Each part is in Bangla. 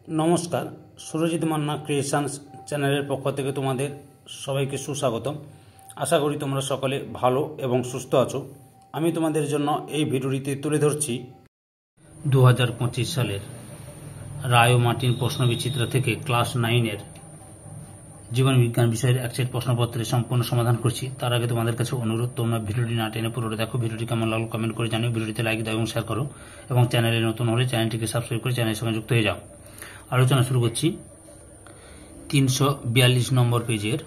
নমস্কার, সুরজিৎ মান্না ক্রিয়েশনস চ্যানেলের পক্ষ থেকে তোমাদের সবাইকে সুস্বাগতম। আশা করি তোমরা সকলে ভালো এবং সুস্থ আছো। আমি তোমাদের জন্য এই ভিডিওটিতে তুলে ধরছি 2025 সালের রায় ও মার্টিন প্রশ্নবিচিত্র থেকে ক্লাস 9-এর জীবন বিজ্ঞান বিষয়ের এক সেট প্রশ্নপত্রের সম্পূর্ণ সমাধান করছি। তার আগে তোমাদের কাছে অনুরোধ, তোমরা ভিডিওটি না টেনে পুরোটা দেখো। ভিডিওটি কেমন লাগলো কমেন্ট করে জানিও, ভিডিওটিতে লাইক দাও এবং শেয়ার করো, এবং চ্যানেলে নতুন হলে চ্যানেলটিকে সাবস্ক্রাইব করে চ্যানেলের সঙ্গে যুক্ত হয়ে যাও। আলোচনা শুরু করছি 342 নম্বর পেজের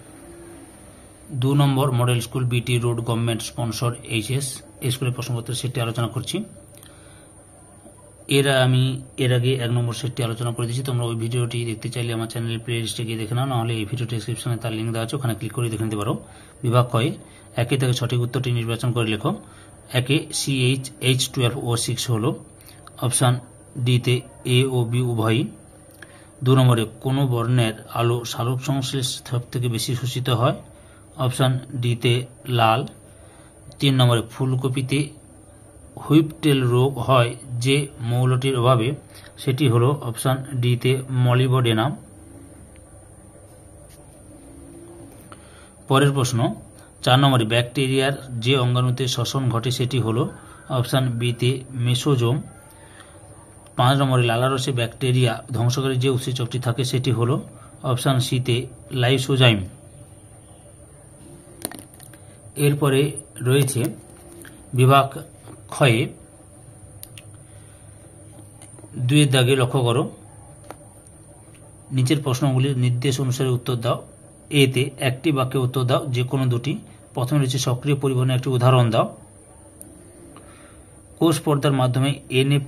2 নম্বর model school BT road government sponsor HS এই স্কুলের প্রশ্নপত্রের সেটটি আলোচনা করছি। আমি এর আগে 1 নম্বর সেটটি আলোচনা করে দিয়েছি। তোমরা ওই ভিডিওটি দেখতে চাইলে আমার চ্যানেলের প্লে লিস্টে গিয়ে দেখে নাও, নাহলে এই ভিডিও ডেসক্রিপশনে তার লিঙ্ক দেওয়া আছে, ওখানে ক্লিক করে দেখে নিতে পারো। বিভাগ কয়ে 1 থেকে সঠিক উত্তরটি নির্বাচন করে লেখো। 1 CH H12O6 হলো অপশান ডিতে এ ও বি উভয়ই। 2 নম্বরে কোনো বর্ণের আলো সালোক সংশ্লেষ সব থেকে বেশি শোষিত হয়, অপশান ডিতে লাল। 3 নম্বরে ফুলকপিতে হুইপটেল রোগ হয় যে মৌলটির অভাবে, সেটি হলো অপশান ডিতে মলিবডেনাম। পরের প্রশ্ন 4 নম্বরে ব্যাকটেরিয়ার যে অঙ্গাণুতে শ্বসন ঘটে সেটি হলো অপশান বিতে মেসোজোম। 5 নম্বরে লালারসে ব্যাকটেরিয়া ধ্বংসকারী যে উৎসেচকটি থাকে সেটি হলো অপশান সিতে লাইসোজাইম। এরপরে রয়েছে বিভাগ ক্ষয়ে 2 দাগে লক্ষ্য করো। নিচের প্রশ্নগুলির নির্দেশ অনুসারে উত্তর দাও। এতে একটি বাক্যে উত্তর দাও, যে কোনো দুটি। প্রথমে রয়েছে সক্রিয় পরিবহনের একটি উদাহরণ দাও। কোষ পর্দার মাধ্যমে Na+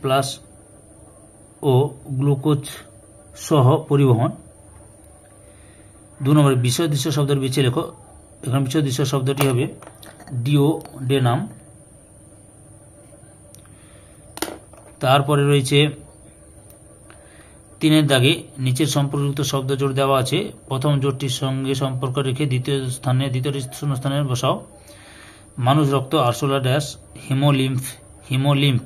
ও গ্লুকোজ সহ পরিবহন। 2 নম্বরে বিষয় দৃশ্য শব্দের বেছে লেখো। এখানে বিষয় দৃশ্য শব্দটি হবে ডিওডেনাম। তারপরে রয়েছে 3 দাগে নিচের সম্পর্কযুক্ত শব্দ জোড় দেওয়া আছে। প্রথম জোড়টির সঙ্গে সম্পর্ক রেখে দ্বিতীয়টি শূন্যস্থানে বসাও। মানুষ রক্ত আরশোলা ড্যাশ হিমোলিম্ফ।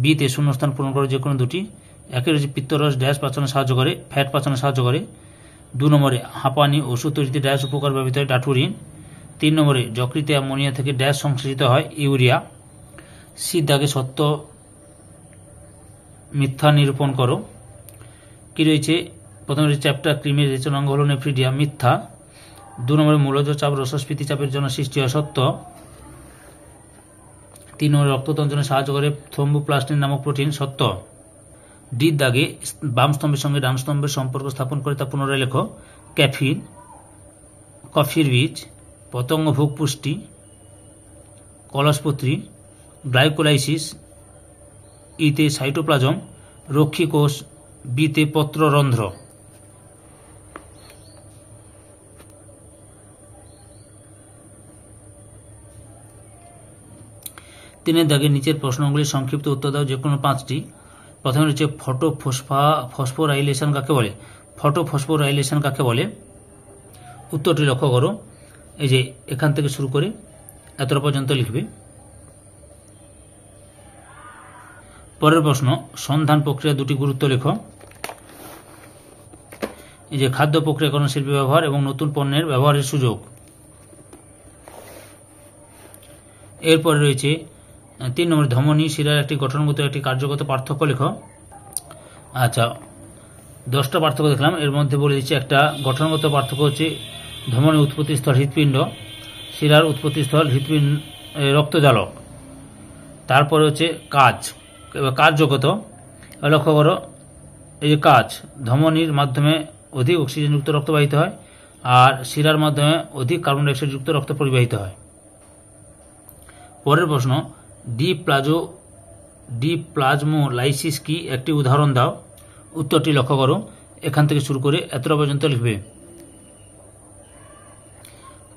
বিতে শূন্যস্থান পূরণ করে যে কোনো দুটি। 1 রয়েছে পিত্তরস ড্যাশ পাচনে সাহায্য করে, ফ্যাট পাচনে সাহায্য করে। 2 নম্বরে হাঁপানি ওষুধ তৈরিতে ড্যাশ উপকার ব্যবহৃত হয়, ডাটুরিন। 3 নম্বরে যকৃতে অ্যামোনিয়া থেকে ড্যাশ সংশ্লেষিত হয়, ইউরিয়া। সি দাগে সত্য মিথ্যা নিরূপণ করো। কি রয়েছে? প্রথমে রয়েছে চ্যাপ্টার ক্রিমের রেচনাঙ্গ হল নেফ্রিডিয়া, মিথ্যা। 2 নম্বরে মূলজ চাপ রসস্ফীতি চাপের জন্য সৃষ্টি হয়, সত্য। 3 নম্বরে রক্ততঞ্চনে সাহায্য করে থ্রোম্বোপ্লাস্টিন নামক প্রোটিন, সত্য। ডি দাগে বাম স্তম্ভের সঙ্গে ডান স্তম্ভের সম্পর্ক স্থাপন করে তা পুনরায় লেখো। ক্যাফিন, কফির বীজ, পতঙ্গভোগ পুষ্টি, কলসপত্রী, গ্লাইকোলাইসিস। ইতে সাইটোপ্লাজম, রক্ষী কোষ। বিতে পত্ররন্ধ্র। তিনের দাগে নিচের প্রশ্নগুলির সংক্ষিপ্ত উত্তর দাও, যে কোনো 5টি। প্রথমে রয়েছে ফসফোরাইলেশন কাকে বলে? ফসফোরাইলেশন কাকে বলে? উত্তরটি লক্ষ্য করো। এই যে এখান থেকে শুরু করে এতটা পর্যন্ত লিখবে। পরের প্রশ্ন সন্ধান প্রক্রিয়া 2টি গুরুত্ব লেখো। এই যে খাদ্য প্রক্রিয়াকরণ শিল্পে ব্যবহার এবং নতুন পণ্যের ব্যবহারের সুযোগ। এরপরে রয়েছে 3 নম্বরে ধমনী শিরার একটি গঠনগত একটি কার্যগত পার্থক্য লেখো। আচ্ছা, 10টা পার্থক্য দেখলাম, এর মধ্যে বলে দিচ্ছি একটা গঠনগত পার্থক্য হচ্ছে ধমনী উৎপত্তি স্থল হৃৎপিণ্ড, শিরার উৎপত্তি স্থল হৃৎপিণ্ড রক্তজালক। তারপরে হচ্ছে কার্যগত লক্ষ্য করো। এই যে কাজ, ধমনীর মাধ্যমে অধিক অক্সিজেনযুক্ত রক্ত বাহিত হয়, আর শিরার মাধ্যমে অধিক কার্বন ডাইঅক্সাইড যুক্ত রক্ত পরিবাহিত হয়। পরের প্রশ্ন ডিপ্লাজমোলাইসিস কি, একটি উদাহরণ দাও। উত্তরটি লক্ষ্য করো। এখান থেকে শুরু করে এতটা পর্যন্ত লিখবে।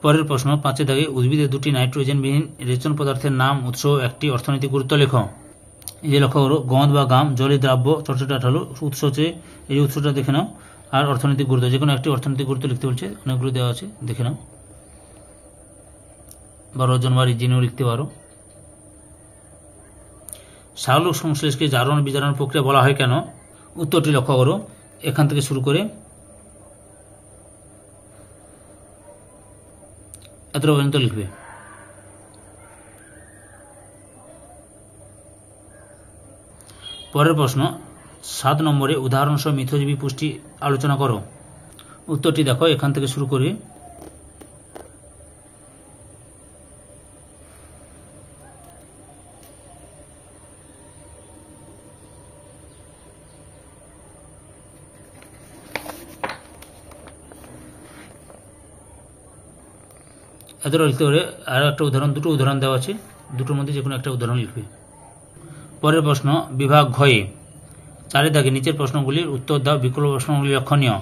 পরের প্রশ্ন 5 দাগে উদ্ভিদের 2টি নাইট্রোজেনবিহীন রেচন পদার্থের নাম, উৎস, একটি অর্থনৈতিক গুরুত্ব লেখো। এই যে লক্ষ্য করো, গন্ধ বা গাম জলীয় দ্রাব্য, চটচটে আঠালো। উৎস হচ্ছে এই যে উৎসটা দেখে নাও, আর অর্থনৈতিক গুরুত্ব, যে কোনো একটি অর্থনৈতিক গুরুত্ব লিখতে বলছে, অনেকগুলো দেওয়া আছে, দেখে নাও। 12 জন বাড়ি জেনেও লিখতে পারো। সালোক সংশ্লেষকে জারণ বিজারণ প্রক্রিয়া বলা হয় কেন? উত্তরটি লক্ষ্য করো, এখান থেকে শুরু করে এতটা পর্যন্ত লিখবে। পরের প্রশ্ন 7 নম্বরে উদাহরণসহ মিথজীবী পুষ্টি আলোচনা করো। উত্তরটি দেখো, এখান থেকে শুরু করে এতটা লিখতে পারে। আর একটা উদাহরণ, দুটো উদাহরণ দেওয়া আছে, দুটোর মধ্যে যে কোনো একটা উদাহরণ লিখবে। পরের প্রশ্ন বিভাগ ঘয়ে 4 দাগে নিচের প্রশ্নগুলির উত্তর দাও, বিকল্প প্রশ্নগুলি লক্ষণীয়।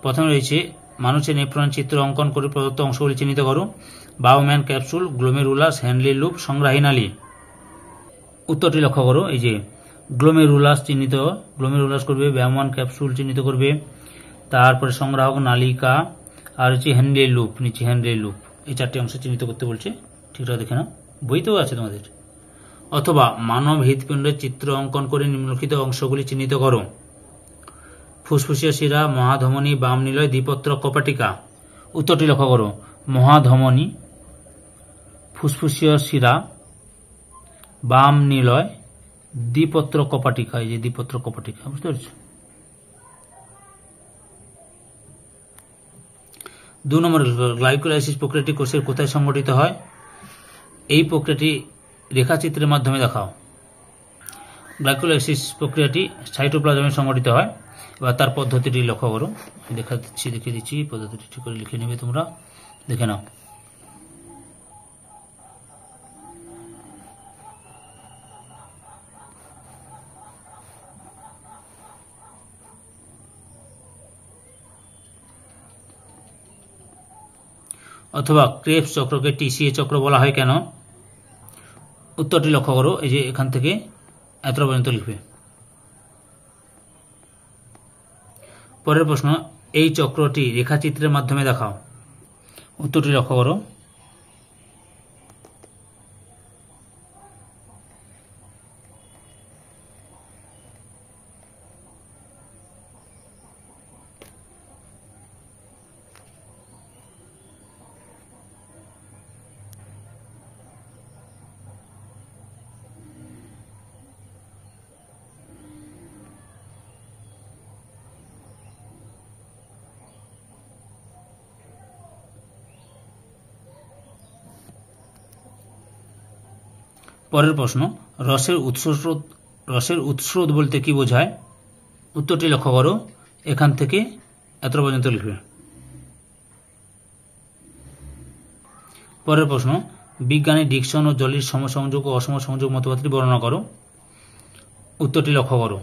প্রথমে রয়েছে মানুষের নেফ্রন চিত্র অঙ্কন করে প্রদত্ত অংশগুলি চিহ্নিত করো। Bowman capsule, glomerulus, Henle loop, সংগ্রাহী নালী। উত্তরটি লক্ষ্য করো, এই যে গ্লোমেরুলাস চিহ্নিত, গ্লোমেরুলাস করবে, বাউম্যান ক্যাপসুল চিহ্নিত করবে, তারপরে সংগ্রাহক নালিকা, আর হচ্ছে হ্যান্ডলি লুপ, নিচে হ্যান্ডলি লুপ, এই 4টি অংশ চিহ্নিত করতে বলছে। ঠিকঠাক দেখে নাও, বইতেও আছে তোমাদের। অথবা মানব হৃৎপিণ্ডের চিত্র অঙ্কন করে নিম্নলিখিত অংশগুলি চিহ্নিত করো। ফুসফুসীয় শিরা, মহাধমনী, বাম নিলয়, দ্বিপত্র কপাটিকা। উত্তরটি লক্ষ্য করো, মহাধমনী, ফুসফুসীয় শিরা, বাম নিলয়, দ্বিপত্র কপাটিকা। এই যে দ্বিপত্র কপাটিকা, বুঝতে পারছো। 2 নম্বর গ্লাইকোলাইসিস প্রক্রিয়াটি কোষের কোথায় সংঘটিত হয়? এই প্রক্রিয়াটি রেখাচিত্রের মাধ্যমে দেখাও। গ্লাইকোলাইসিস প্রক্রিয়াটি সাইটোপ্লাজমে সংঘটিত হয়। এবার তার পদ্ধতিটি লক্ষ্য করো, দেখিয়ে দিচ্ছি, পদ্ধতিটি ঠিক করে লিখে নেবে, তোমরা দেখে নাও। অথবা ক্রেবস চক্রকে টিসিএ চক্র বলা হয় কেন? উত্তরটি লক্ষ্য করো, এই যে এখান থেকে এতটা পর্যন্ত লিখবে। পরের প্রশ্ন এই চক্রটি রেখাচিত্রের মাধ্যমে দেখাও। উত্তরটি লক্ষ্য করো, পরের প্রশ্ন রসের উৎস্রোত বলতে কি বোঝায়? উত্তরটি লক্ষ্য করো, এখান থেকে এত পর্যন্ত লিখবে। পরের প্রশ্ন বিজ্ঞানী ডিকসন ও জলির সমসংযোগ ও অসমসংযোগ মতবাদটি বর্ণনা করো। উত্তরটি লক্ষ্য করো,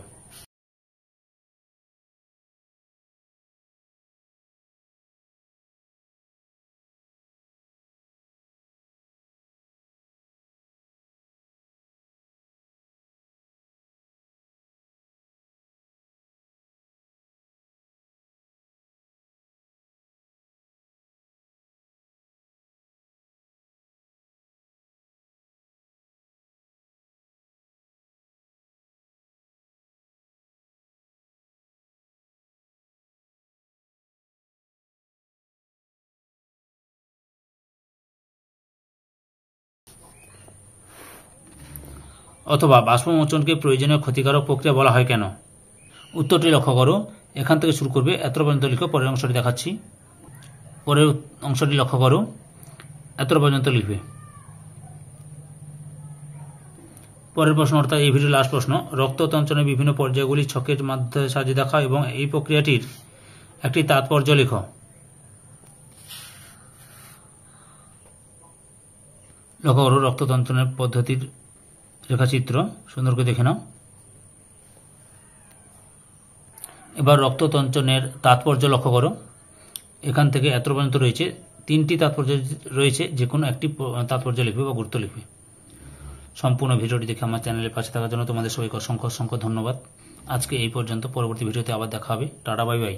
অথবা বাষ্পমোচনকে প্রয়োজনীয় ক্ষতিকারক প্রক্রিয়া বলা হয় কেন? উত্তরটি লক্ষ্য করো, এখান থেকে শুরু করবে, এত পর্যন্ত লিখো, পরের অংশটি দেখাচ্ছি। পরের অংশটি লক্ষ্য করো, এত পর্যন্ত লিখবে। পরের প্রশ্ন, অর্থাৎ এই ভিডিওর লাস্ট প্রশ্ন, রক্ততঞ্চনের বিভিন্ন পর্যায়গুলি ছকের মাধ্যমে সাজিয়ে দেখাও এবং এই প্রক্রিয়াটির একটি তাৎপর্য লেখো। লক্ষ্য করো, রক্ততঞ্চনের পদ্ধতির রেখাচিত্র সুন্দর করে দেখে নাও। এবার রক্ততঞ্চনের তাৎপর্য লক্ষ্য করো, এখান থেকে এত পর্যন্ত রয়েছে, 3টি তাৎপর্য রয়েছে, যে কোনো একটি তাৎপর্য লিখবে বা গুরুত্ব লিখবে। সম্পূর্ণ ভিডিওটি দেখে আমার চ্যানেলের পাশে থাকার জন্য তোমাদের সবাইকে অসংখ্য অসংখ্য ধন্যবাদ। আজকে এই পর্যন্ত, পরবর্তী ভিডিওতে আবার দেখা হবে। Tata, bye bye.